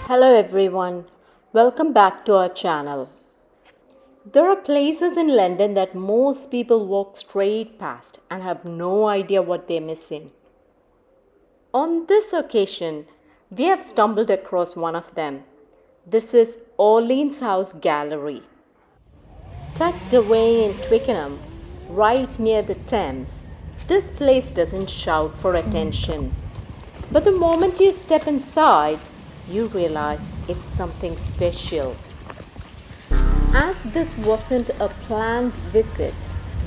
Hello everyone, welcome back to our channel. There are places in London that most people walk straight past and have no idea what they're missing. On this occasion, we have stumbled across one of them. This is Orleans House Gallery. Tucked away in Twickenham, right near the Thames, this place doesn't shout for attention. But the moment you step inside, you realize it's something special. As this wasn't a planned visit,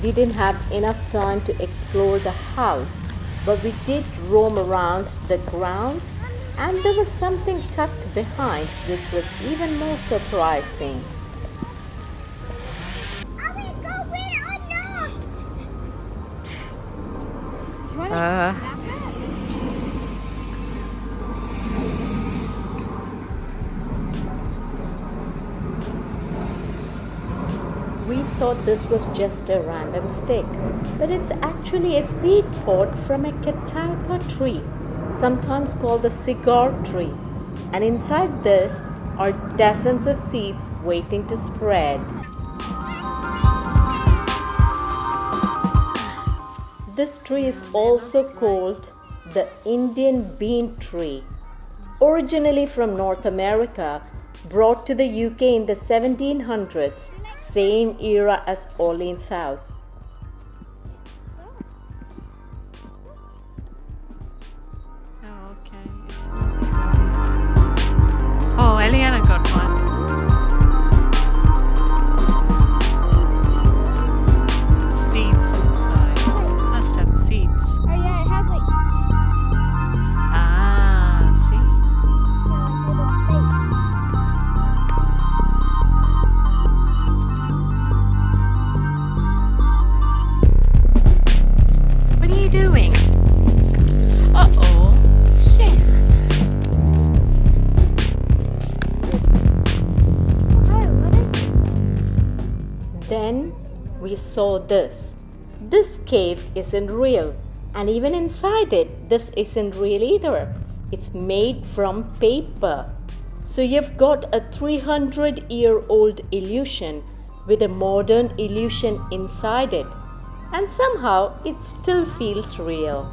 we didn't have enough time to explore the house, but we did roam around the grounds, and there was something tucked behind which was even more surprising. Are we going or not? Do you want to Uh. snap it? We thought this was just a random stick, but it's actually a seed pod from a catalpa tree, sometimes called the cigar tree. And inside this are dozens of seeds waiting to spread. This tree is also called the Indian bean tree. Originally from North America, brought to the UK in the 1700s, same era as Orleans House. Oh, okay. Oh, Eliana got one. Seeds inside. Must have seeds. Oh yeah, it has like Ah, see? little face. What are you doing? Uh-oh. Shit. Oh, what is Then we saw this. This cave isn't real, and even inside it, this isn't real either. It's made from paper. So you've got a 300-year-old illusion with a modern illusion inside it, and somehow it still feels real.